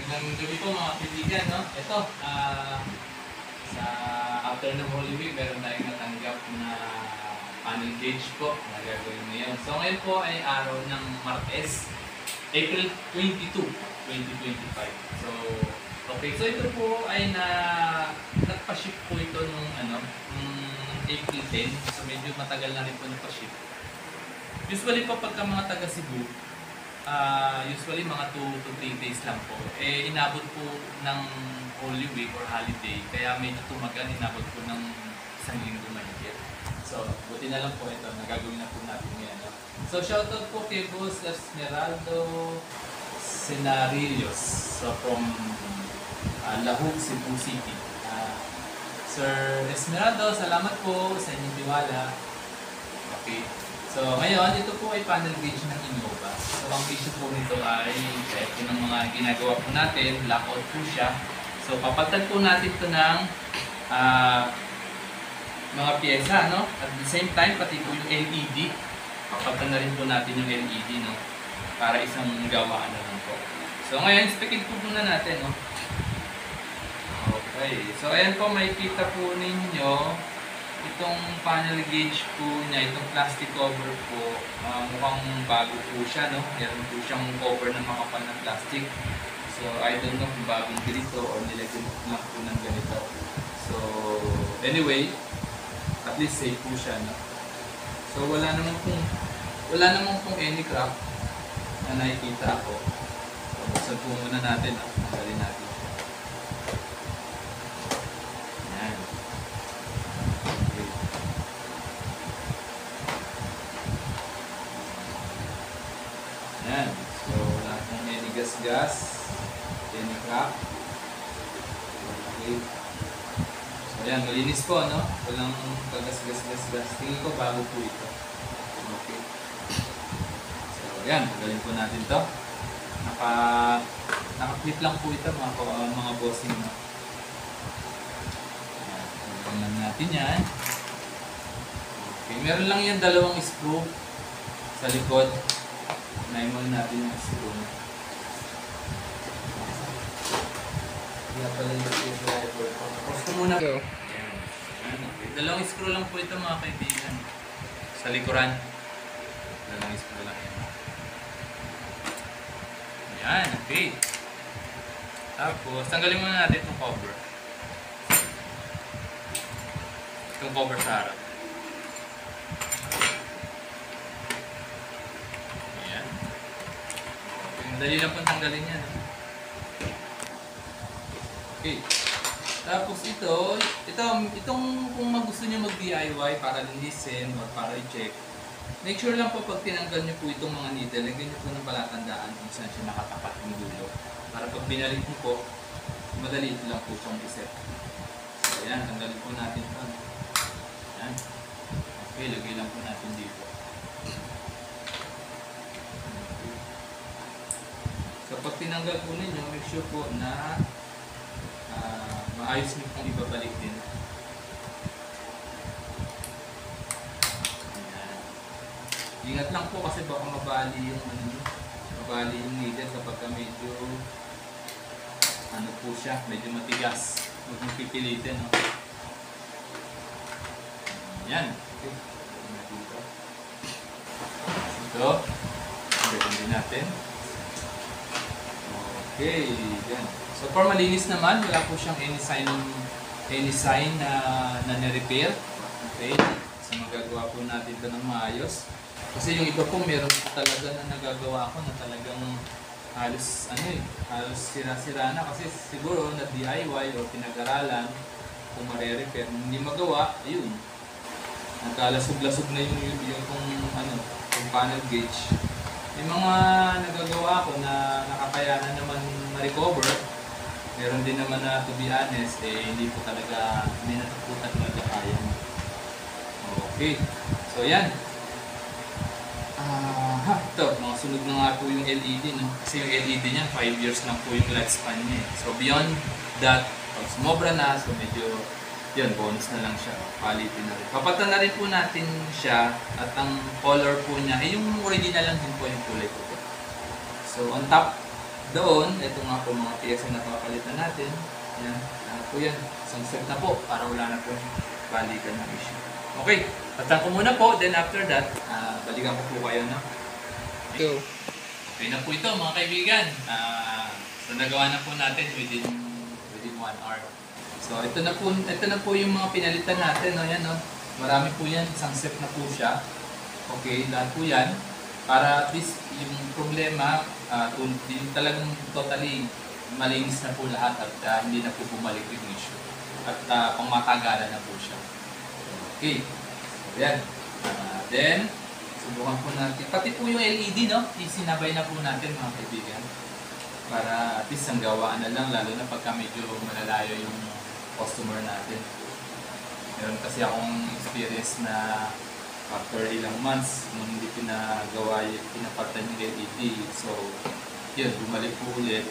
Magandang gabi po mga kaibigan, no? Ito, sa after ng Holy Week, meron tayong natanggap na panel gauge po na gagawin ngayon. So ngayon po ay araw ng Martes, April 22, 2025. So, okay. So ito po ay nagpa-ship po ito nung April 10. So medyo matagal na rin po nagpa-ship. Usually po pagka mga taga Cebu, usually mga 2 to 3 days lang po. Eh, inabot po ng Holy Week or holiday, kaya medyo tumagal, inabot po ng 1 linggo mahigit. So, buti na lang po ito, nagagawin na po natin ngayon. No? So, shoutout po kay Boss Esmeraldo Senarillos. So, from Lahug, Cebu City. Sir Esmeraldo, salamat po sa inyong tiwala. Okay. So, ngayon, ito po ay panel gauge ng Innova. So, ang issue po nito ay ito ng mga ginagawa po natin, lockout po siya. So, papalitan po natin ito ng mga pyesa, no? At the same time, pati po yung LED. Papalitan na rin po natin yung LED, no? Para isang gawaan na lang po. So, ngayon, inspectin po muna natin, no? Okay. So, ayan po, makikita po ninyo itong panel gauge po niya, itong plastic cover po, mukhang bago po siya, no? Meron po siyang cover na makapal ng plastic. So, I don't know kung bagong ganito o nilagyan lang po ng ganito. So, anyway, at least safe po siya, no? So, wala namang pong any crack na nakikita ako. So, buksan po muna natin, no? Tanggalin natin. Yan. So, wala pong any gas-gas, any crack. Okay. So, yan. Malinis po, no? Walang kagas-gas-gas-gas. Tingin ko bago po ito. Okay. So, yan. Galing po natin to. Naka-clip lang po ito, mga bossing, no? Yan. Tingnan natin yan. Okay. Meron lang yan 2 screw sa likod. Naimon natin yung screw. Kaya pala yung screwdriver. Tapos ko muna. Okay. 2 screw lang po ito mga kaibigan. Sa likuran. 2 screw lang. Ayan, okay. Tapos, tanggalin muna natin itong cover. Itong cover sa harap. Dali lang pong tanggalin yan. Okay. Tapos itong kung gusto nyo mag-DIY para linisin o para i-check, make sure lang po pag tinanggal nyo po itong mga needle, lagyan nyo po ng palatandaan kung saan siya nakatapat yung dulo. Para pag binalik nyo po, madali lang po siyang iset. So ayan, tanggalin po natin ito. Ayan. Okay, lagay lang po natin dito. So, pag tinanggal po ninyo, make sure po na maayos nyo pong ibabalik din. Ayan. Ingat lang po kasi baka mabali yung needle kapag medyo po siya, medyo matigas. Huwag mong pipilitin. No? Ayan. Okay. Ito. Gagawin din natin. Okay, yan. So for malinis naman, wala po siyang any sign na na-repair. Okay, so magagawa po natin ito ng maayos. Kasi yung iba po, meron po talaga na nagagawa ko na talagang halos sira-sira na. Kasi siguro na DIY o pinag-aralan kung mare-repair, hindi magawa, ayun. Nagkalasog-lasog na yung panel gauge. May mga nagagawa ko na nakakayanan naman ma-recover. Meron din naman na, to be honest, hindi natataputan talaga kaya. Okay. So, yan. Ito, mga sunod na nga po yung LED. No? Kasi yung LED niya, 5 years lang po yung lifespan niya. So, beyond that, pag sumobra na, so medyo, yun, bonus na lang siya. Quality na rin. Papatan na rin po natin siya at ang color po niya, yung original lang din po yung kulay ko po. So, on top, doon, ito nga po mga piyesa na papalitan natin. Yan, ano po yan. Isang set na po para wala na po balikan ng issue. Okay, patan ko muna po. Then after that, balikan ko po kayo na. Okay. Okay na po ito mga kaibigan. So nagawa na po natin within 1 hour. So ito na po yung mga pinalitan natin. No? Yan, no? Marami po yan. Isang set na po siya. Okay, lahat po yan. Para at least yung problema, talagang totally malinis na po lahat at hindi na po bumalik yung issue. At pangmatagalan na po siya. Okay. So, yan. Then, subukan po natin. Pati po yung LED, no? Isinabay na po natin mga kaibigan. Para at least ang gawaan na lang, lalo na pagka medyo malalayo yung customer natin. Meron kasi akong experience na after ilang months, nung hindi pinapatan yung LED. So, yun, bumalik po ulit.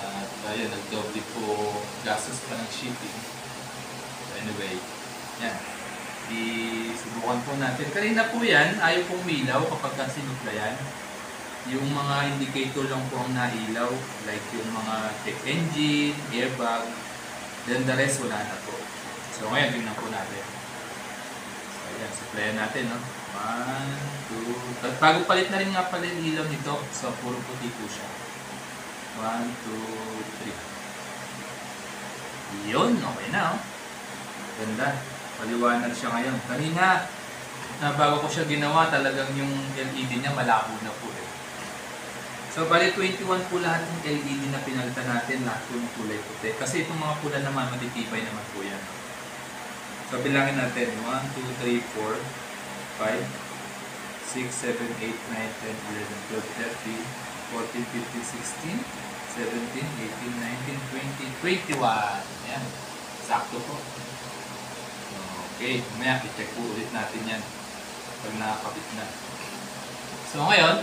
At ayun, nag-double po gastos pa ng shipping. So, anyway, yan. Subukan po natin. Kanina po yan, ayaw pong milaw kapag sinuplayan. Yung mga indicator lang po ang nailaw, like yung mga check engine, airbag, then the rest wala na po. So ngayon, tingnan po natin. So ayan, supplyan natin, no? 1, 2, at bago palit na rin nga pala yung ilaw nito, so puro puti po siya. 1, 2, 3. Yun, okay na, oh. Ganda. Paliwanag siya ngayon. Kanina, bago ko siya ginawa, talagang yung LED niya malabo na po eh. So, bali 21 po lahat ng LED na pinalitan natin, lahat po ng kulay puti. Kasi itong mga pula naman, matitibay naman po yan. So, bilangin natin. 1, 2, 3, 4, 5, 6, 7, 8, 9, 10, 11, 12, 13, 14, 15, 16, 17, 18, 19, 20, 21. Yan. Sakto po. Okay, mamaya i-check po ulit natin yan pag nakakabit na. So ngayon,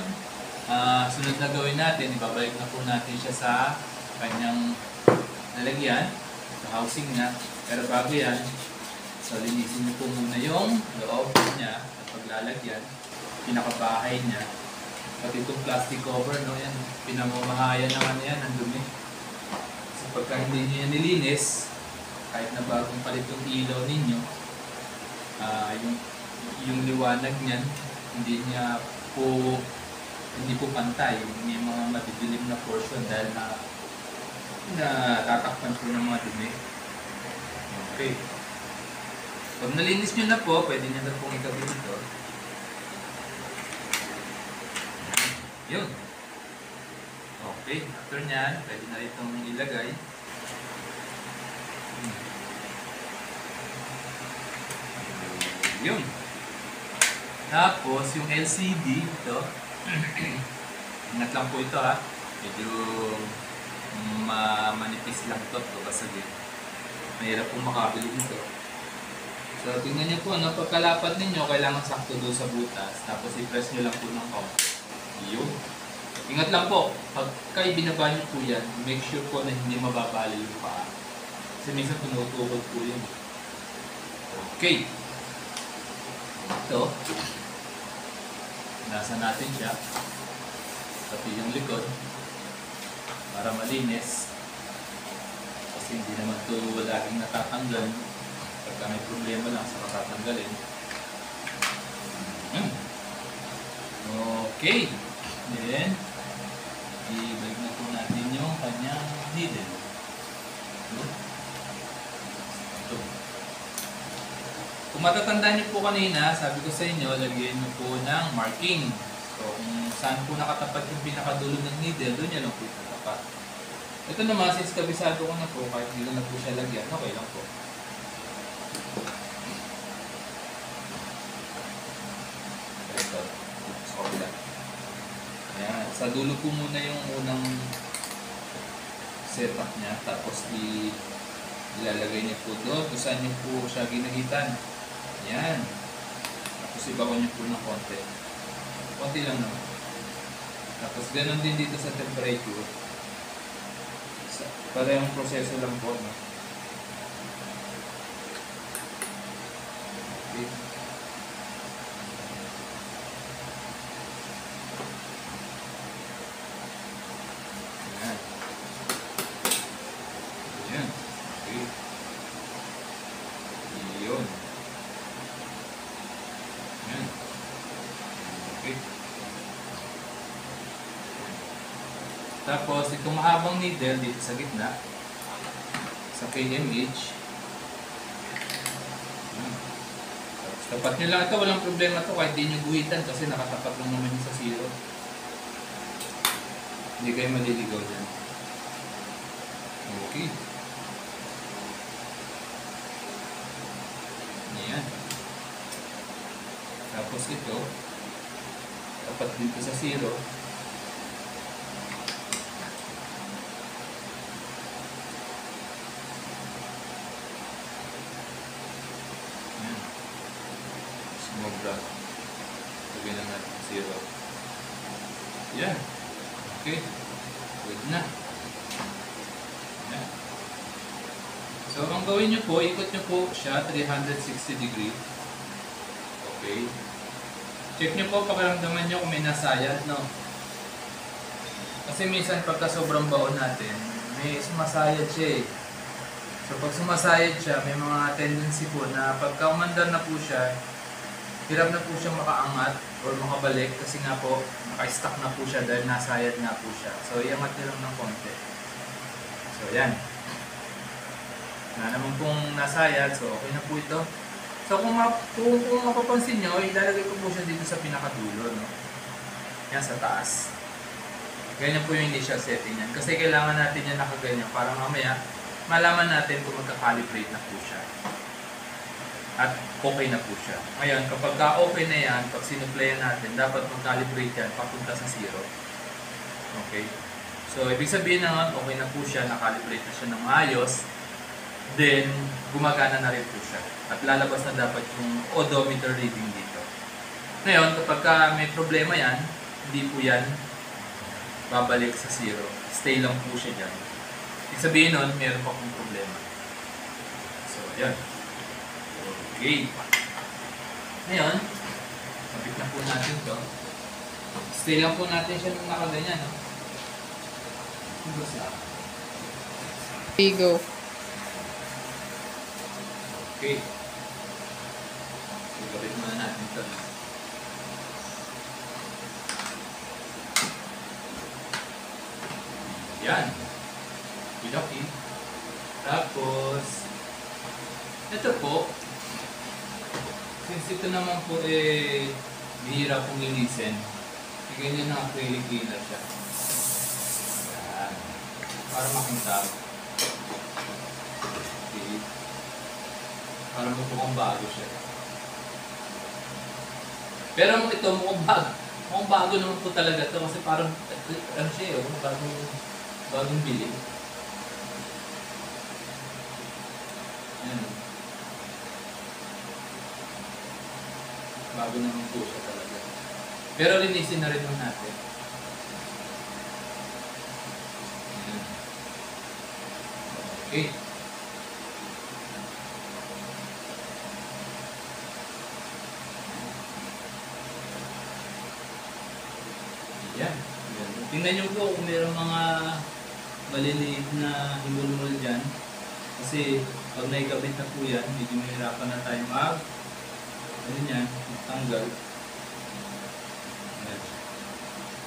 sunod na gawin natin, ibabalik na po natin siya sa kanyang lalagyan, sa housing niya. Pero bago yan, so linisin niyo po muna yung loob niya at paglalagyan, pinakabahay niya. Pati itong plastic cover, no, yan, pinamamahayan naman yan, ang dumi. So pagka hindi niyo yan nilinis, kahit na bagong palit yung ilaw ninyo, yung liwanag niyan hindi po pantay, may mga madidilim na portion dahil na tatakpan po ng mga dumi. Okay, pag nalinis nyo na po, pwede nyo na pong ikabit ito. Yun. Okay, after nyan, pwede na itong ilagay. Yun. Tapos, yung LCD, ito. Ingat lang po ito, ha. Medyo manipis lang ito. Kasi mahirap pong makabili dito. So, tingnan nyo po, no? Pagkalapat ninyo, kailangan sakto doon sa butas. Tapos, i-press nyo lang po ng konti. Yun. Ingat lang po. Pagka ibinaba nyo po yan, make sure po na hindi mababali yung paa. Kasi minsan tumutukod po yun. Okay. Ito, nasa natin siya, pati yung likod, para malinis, kasi hindi naman ito laging natatanggal, pagka may problema lang sa matatanggalin. Okay, then, ibalik na po natin yung kanyang needle. Kung matatandaan niyo po kanina, sabi ko sa inyo, lagyan niyo po ng marking. So, kung saan po nakatapat yung pinakadulo ng needle, doon niya lang po itatapat. Ito naman, since kabisado ko na po, kahit hindi na po siya lagyan, okay lang po. Ito, sa kabila. Ayan, sa dulo po muna yung unang setup niya, tapos ilalagay niyo po doon, kung saan niyo po siya ginahitan. Yan. Tapos ibawan niyo po ng konti. Konti lang naman. Tapos ganoon din dito sa temperature. Parehong proseso lang po. No? Okay. Yan. mahabang needle dito sa gitna, sa KMH. Tapat nyo lang ito, walang problema to kahit di nyo guhitan kasi nakatapat lang naman yung sa zero. Hindi kayo maliligaw dyan. Okay. Ayan. Tapos ito, tapat dito sa zero. Ayan. Sumobra. Lagyan lang natin zero. Ayan. Okay. Good na. Ayan. So, ang gawin nyo po, ikot nyo po siya 360 degree. Okay. Check nyo po, pakiramdaman nyo kung may nasayad, no? Kasi minsan pagka sobrang baon natin, may sumasayad siya eh. So, pag sumasayad siya, may mga tendency po na pagka umandar na po siya, hirap na po siyang makaangat or makabalik kasi nga po, naka-stuck na po siya dahil nasayad nga po siya. So, iangat nyo lang ng konti. So, yan. Na naman pong nasayad, so okay na po ito. So, kung mapapansin nyo, ilalagay ko po siya dito sa pinakadulo, no? Yan sa taas. Ganyan po yung initial setting yan. Kasi kailangan natin yan nakaganyan para mamaya malaman natin kung magka-calibrate na po siya. At okay na po siya. Ngayon, kapag okay na yan, pag sinuplayan natin, dapat mag-calibrate yan papunta sa zero. Okay? So, ibig sabihin na okay na po siya, nakalibrate na siya ng maayos, then gumagana na rin po siya. At lalabas na dapat yung odometer reading dito. Ngayon, kapag may problema yan, hindi po yan babalik sa zero. Stay lang po siya dyan. Ibig sabihin nun, meron pa kong problema. So, yan. Okay. Ngayon, sabit na po natin to. Stay lang po natin siya nung nakaganyan, no? Go. Okay. Sabit muna natin to. Yan. Okay. Tapos, ito po, since ito naman po bihira pong linisin, bigyan nyo ng acrylic cleaner siya. Yan. Para makintab. Okay. Para mukhang bago siya. Pero ito mukhang bago. Mukhang bago naman po talaga ito kasi parang, ano siya bagong bili. Yan. Bago naman po siya talaga. Pero linisin na rin natin. Yan. Okay. Yan. Tingnan nyo po kung mayroong mga maliliit na himulmul dyan. Kasi pag naikabit na po yan, medyo mahirapan na tayo ano yan, tanggal.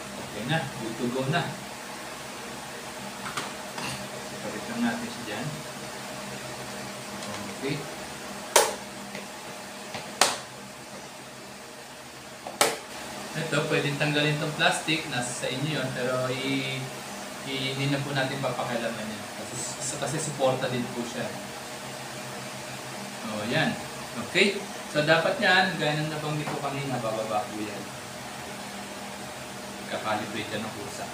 Okay na, good to go na. Ikabit lang natin siya dyan. Okay. Ito, pwedeng tanggalin itong plastic, nasa sa inyo yun, pero hindi na po natin papakialaman yan. Kasi suporta din po siya. O, yan. Okay. So, dapat yan, gaya ng nabanggit ko kanina, bababa po yan. Kakalibrate yan ng kursa.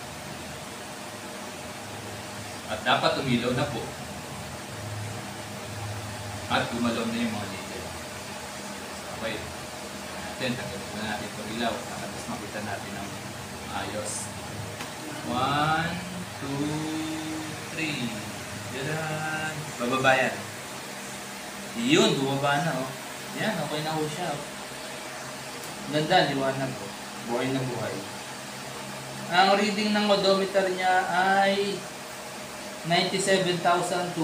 At dapat umilaw na po. At gumalaw na yung mga needle. Okay. Tanggalin na natin ito ilaw. Tapos makita natin ang ayos. 1, 2, 3. Diyan. Bababa yan. Yun, bumaba na oh. Yan, okay na ho siya oh. Ganda, liwanag oh. Buhay na buhay. Ang reading ng odometer niya ay 97,225.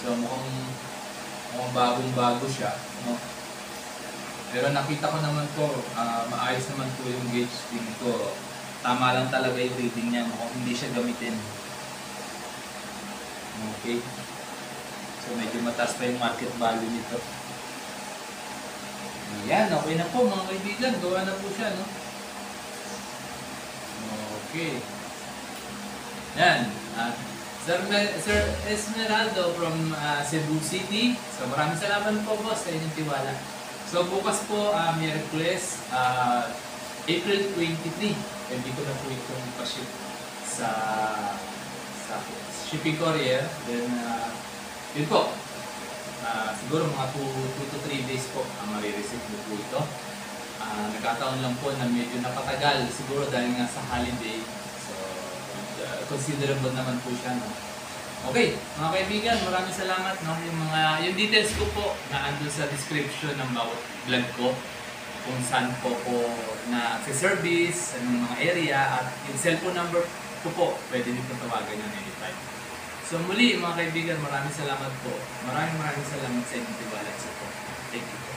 So mukhang bagong-bago siya, no? Pero nakita ko naman po, maayos naman po yung gauge din ko. tama lang talaga yung reading niya kung hindi siya gamitin. Okay. So medyo mataas pa yung market value nito. Ayan, okay na po mga kaibigan. Gawa na po siya, no? Okay. Yan. Sir Esmeraldo from Cebu City. So maraming salamat po boss sa inyong tiwala. So bukas po, Miyerkules, April 23. Pwede ko na po itong pa-ship sa shipping courier. Then, yun po. Siguro mga 2 to 3 days po ang marireceive mo po ito. Nagkataon lang po na medyo napatagal siguro dahil nga sa holiday. So, considerable naman po siya. No? Okay, mga kaibigan, maraming salamat. No? Yung details ko po na andun sa description ng bawat vlog ko. Kung saan po na sa service, anong mga area, at yung cellphone number ko po, pwede nyo po tawagan yung anytime. So muli mga kaibigan, maraming salamat po. Maraming salamat sa inyong tiwala at support. Thank you po.